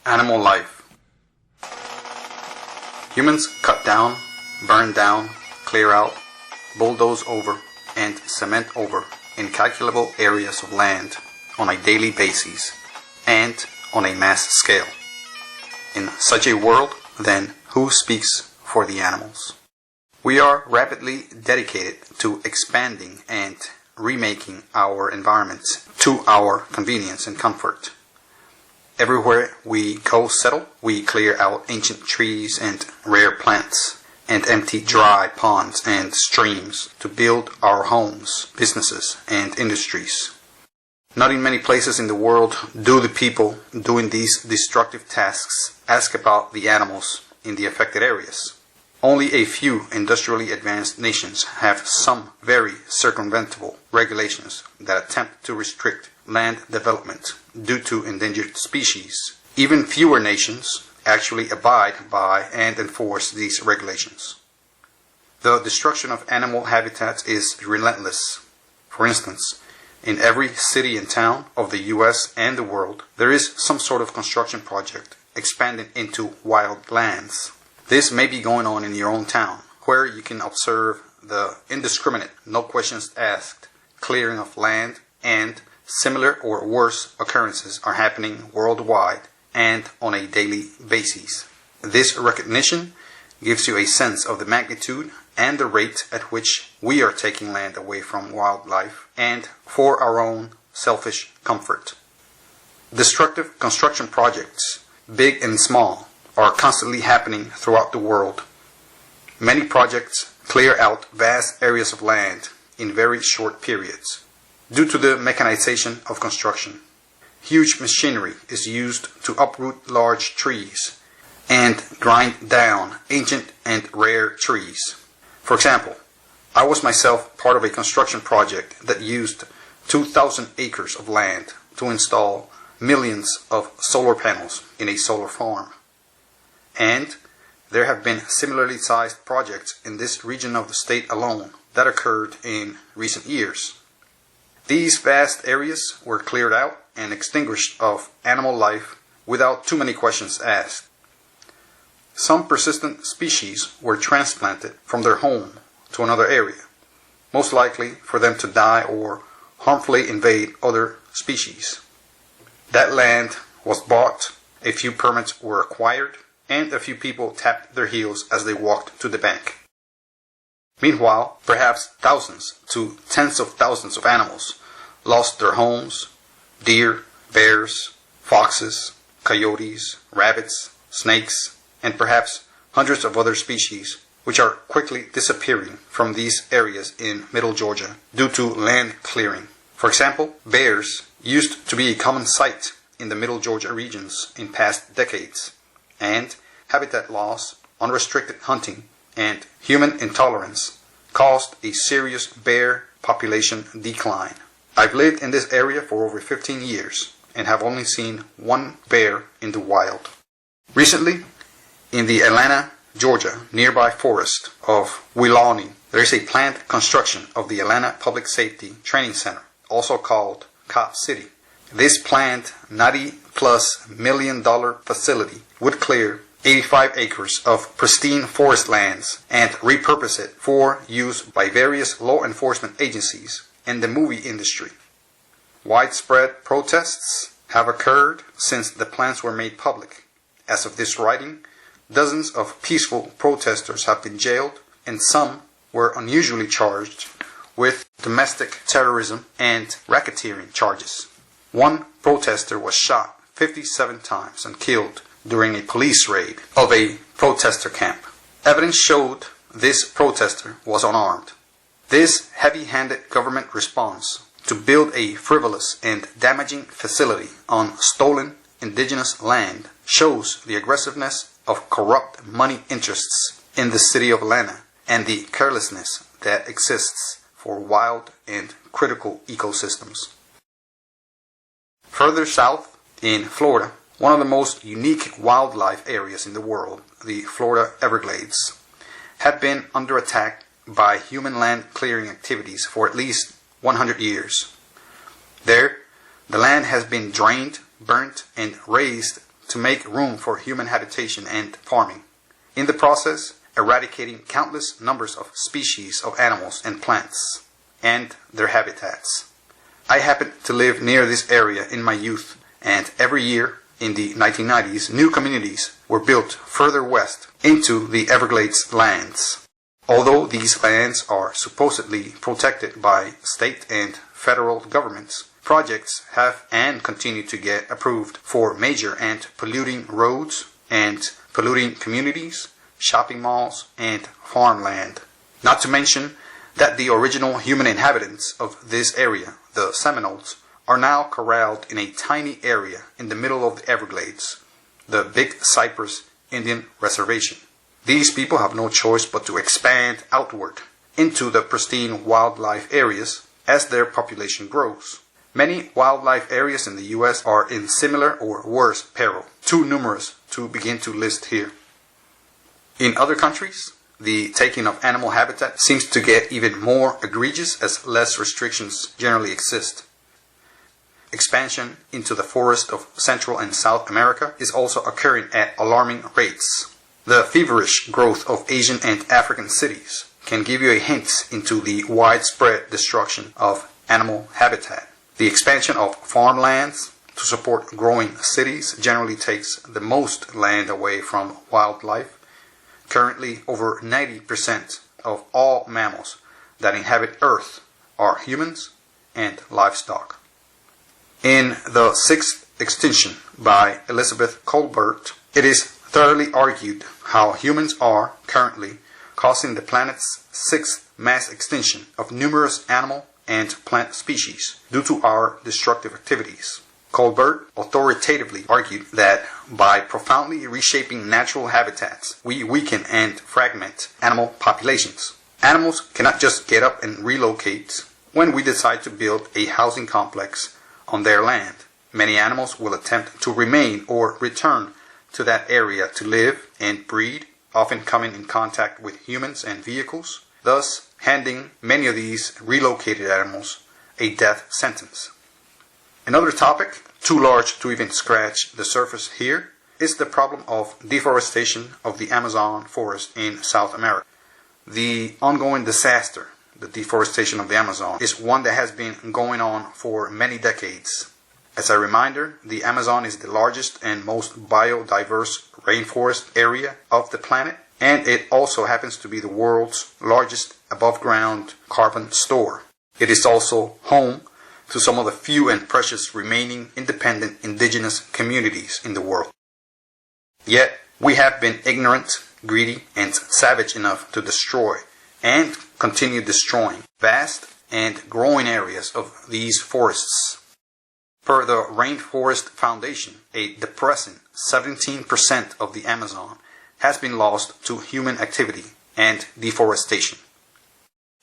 Animal life. Humans cut down, burn down, clear out, bulldoze over, and cement over incalculable areas of land on a daily basis and on a mass scale. In such a world, then, who speaks for the animals? We are rapidly dedicated to expanding and remaking our environments to our convenience and comfort. Everywhere we go settle, we clear out ancient trees and rare plants, and empty dry ponds and streams to build our homes, businesses, and industries. Not in many places in the world do the people doing these destructive tasks ask about the animals in the affected areas. Only a few industrially advanced nations have some very circumventable regulations that attempt to restrict land development due to endangered species. Even fewer nations actually abide by and enforce these regulations. The destruction of animal habitats is relentless. For instance, in every city and town of the US and the world, there is some sort of construction project expanding into wildlands. This may be going on in your own town, where you can observe the indiscriminate, no questions asked, clearing of land, and similar or worse occurrences are happening worldwide and on a daily basis. This recognition gives you a sense of the magnitude and the rate at which we are taking land away from wildlife and for our own selfish comfort. Destructive construction projects, big and small, are constantly happening throughout the world. Many projects clear out vast areas of land in very short periods due to the mechanization of construction. Huge machinery is used to uproot large trees and grind down ancient and rare trees. For example, I was myself part of a construction project that used 2,000 acres of land to install millions of solar panels in a solar farm. And there have been similarly sized projects in this region of the state alone that occurred in recent years. These vast areas were cleared out and extinguished of animal life without too many questions asked. Some persistent species were transplanted from their home to another area, most likely for them to die or harmfully invade other species. That land was bought, a few permits were acquired, and a few people tapped their heels as they walked to the bank. Meanwhile, perhaps thousands to tens of thousands of animals lost their homes: deer, bears, foxes, coyotes, rabbits, snakes, and perhaps hundreds of other species which are quickly disappearing from these areas in Middle Georgia due to land clearing. For example, bears used to be a common sight in the Middle Georgia regions in past decades, and habitat loss, unrestricted hunting, and human intolerance caused a serious bear population decline. I've lived in this area for over 15 years and have only seen one bear in the wild. Recently, in the Atlanta, Georgia, nearby forest of Willowney, there is a planned construction of the Atlanta Public Safety Training Center, also called Cop City. This planned $90+ million facility would clear 85 acres of pristine forest lands and repurpose it for use by various law enforcement agencies and the movie industry. Widespread protests have occurred since the plans were made public. As of this writing, dozens of peaceful protesters have been jailed, and some were unusually charged with domestic terrorism and racketeering charges. One protester was shot 57 times and killed during a police raid of a protester camp. Evidence showed this protester was unarmed. This heavy-handed government response to build a frivolous and damaging facility on stolen indigenous land shows the aggressiveness of corrupt money interests in the city of Atlanta and the carelessness that exists for wild and critical ecosystems. Further south, in Florida, one of the most unique wildlife areas in the world, the Florida Everglades, have been under attack by human land clearing activities for at least 100 years. There, the land has been drained, burnt, and razed to make room for human habitation and farming, in the process eradicating countless numbers of species of animals and plants and their habitats. I happened to live near this area in my youth, and every year in the 1990s, new communities were built further west into the Everglades lands. Although these lands are supposedly protected by state and federal governments, projects have and continue to get approved for major and polluting roads and polluting communities, shopping malls, and farmland. Not to mention that the original human inhabitants of this area, the Seminoles, are now corralled in a tiny area in the middle of the Everglades, the Big Cypress Indian Reservation. These people have no choice but to expand outward into the pristine wildlife areas as their population grows. Many wildlife areas in the U.S. are in similar or worse peril, too numerous to begin to list here. In other countries, the taking of animal habitat seems to get even more egregious as less restrictions generally exist. Expansion into the forest of Central and South America is also occurring at alarming rates. The feverish growth of Asian and African cities can give you a hint into the widespread destruction of animal habitat. The expansion of farmlands to support growing cities generally takes the most land away from wildlife. Currently, over 90% of all mammals that inhabit Earth are humans and livestock. In The Sixth Extinction by Elizabeth Kolbert, it is thoroughly argued how humans are currently causing the planet's sixth mass extinction of numerous animal and plant species due to our destructive activities. Kolbert authoritatively argued that by profoundly reshaping natural habitats, we weaken and fragment animal populations. Animals cannot just get up and relocate when we decide to build a housing complex on their land. Many animals will attempt to remain or return to that area to live and breed, often coming in contact with humans and vehicles, thus handing many of these relocated animals a death sentence. Another topic, too large to even scratch the surface here, is the problem of deforestation of the Amazon forest in South America. The ongoing disaster, the deforestation of the Amazon, is one that has been going on for many decades. As a reminder, the Amazon is the largest and most biodiverse rainforest area of the planet, and it also happens to be the world's largest above-ground carbon store. It is also home to some of the few and precious remaining independent indigenous communities in the world. Yet, we have been ignorant, greedy, and savage enough to destroy and continue destroying vast and growing areas of these forests. Per the Rainforest Foundation, a depressing 17% of the Amazon has been lost to human activity and deforestation.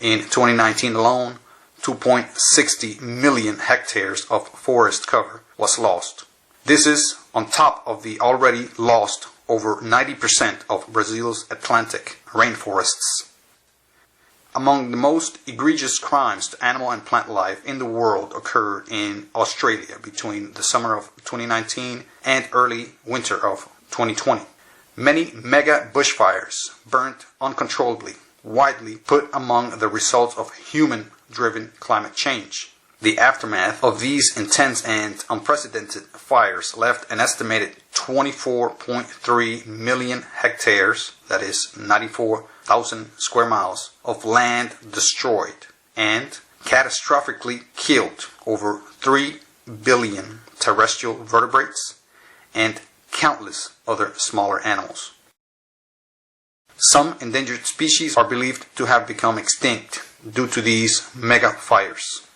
In 2019 alone, 2.60 million hectares of forest cover was lost. This is on top of the already lost over 90% of Brazil's Atlantic rainforests. Among the most egregious crimes to animal and plant life in the world occurred in Australia between the summer of 2019 and early winter of 2020. Many mega bushfires burnt uncontrollably, widely put among the results of human-driven climate change. The aftermath of these intense and unprecedented fires left an estimated 24.3 million hectares, that is 94,000 square miles, of land destroyed and catastrophically killed over 3 billion terrestrial vertebrates and countless other smaller animals. Some endangered species are believed to have become extinct due to these mega fires.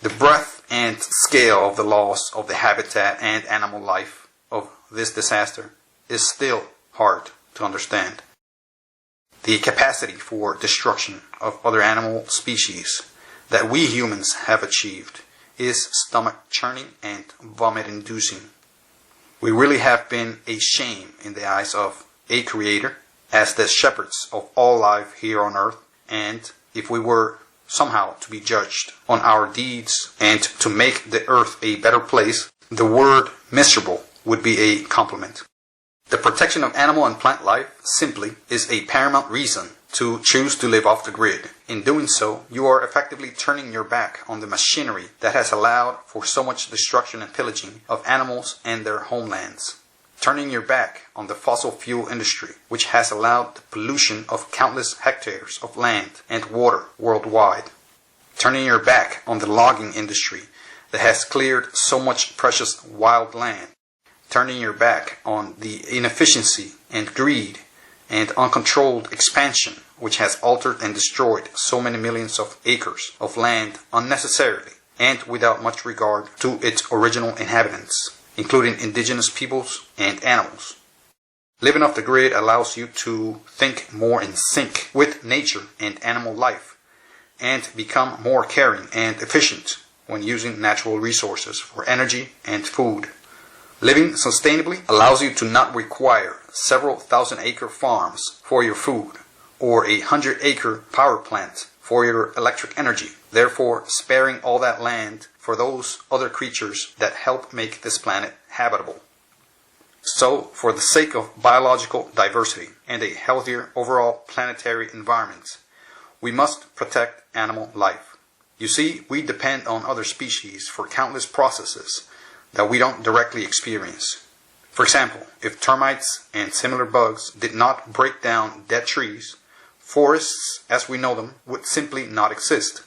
The breadth and scale of the loss of the habitat and animal life of this disaster is still hard to understand. The capacity for destruction of other animal species that we humans have achieved is stomach-churning and vomit-inducing. We really have been a shame in the eyes of a creator as the shepherds of all life here on earth, and if we were somehow to be judged on our deeds and to make the earth a better place, the word miserable would be a compliment. The protection of animal and plant life simply is a paramount reason to choose to live off the grid. In doing so, you are effectively turning your back on the machinery that has allowed for so much destruction and pillaging of animals and their homelands. Turning your back on the fossil fuel industry, which has allowed the pollution of countless hectares of land and water worldwide. Turning your back on the logging industry that has cleared so much precious wild land. Turning your back on the inefficiency and greed and uncontrolled expansion which has altered and destroyed so many millions of acres of land unnecessarily and without much regard to its original inhabitants, including indigenous peoples and animals. Living off the grid allows you to think more in sync with nature and animal life and become more caring and efficient when using natural resources for energy and food. Living sustainably allows you to not require several thousand-acre farms for your food or a 100-acre power plant for your electric energy, therefore sparing all that land for those other creatures that help make this planet habitable. So, for the sake of biological diversity and a healthier overall planetary environment, we must protect animal life. You see, we depend on other species for countless processes that we don't directly experience. For example, if termites and similar bugs did not break down dead trees, forests as we know them would simply not exist.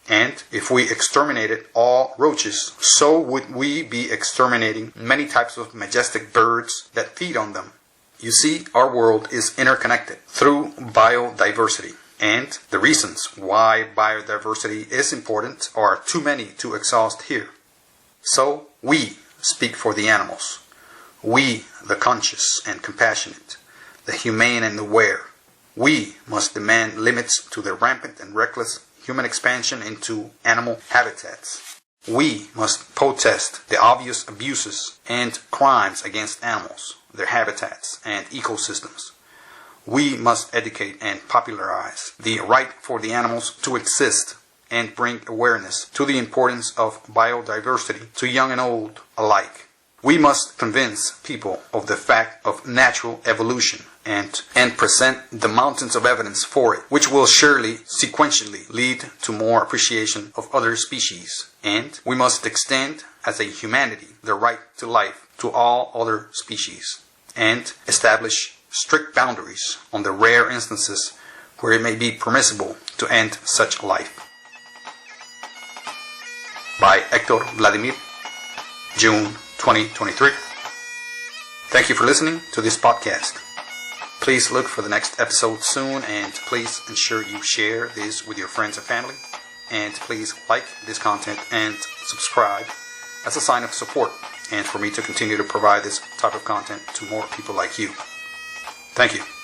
And if we exterminated all roaches, so would we be exterminating many types of majestic birds that feed on them. You see, our world is interconnected through biodiversity. And the reasons why biodiversity is important are too many to exhaust here. So, we speak for the animals. We, the conscious and compassionate, the humane and aware. We must demand limits to the rampant and reckless human expansion into animal habitats. We must protest the obvious abuses and crimes against animals, their habitats, and ecosystems. We must educate and popularize the right for the animals to exist and bring awareness to the importance of biodiversity to young and old alike. We must convince people of the fact of natural evolution and present the mountains of evidence for it, which will surely sequentially lead to more appreciation of other species. And we must extend, as a humanity, the right to life to all other species, and establish strict boundaries on the rare instances where it may be permissible to end such life. By Hector Vladimir, June 2023. Thank you for listening to this podcast. Please look for the next episode soon, and please ensure you share this with your friends and family. And please like this content and subscribe as a sign of support and for me to continue to provide this type of content to more people like you. Thank you.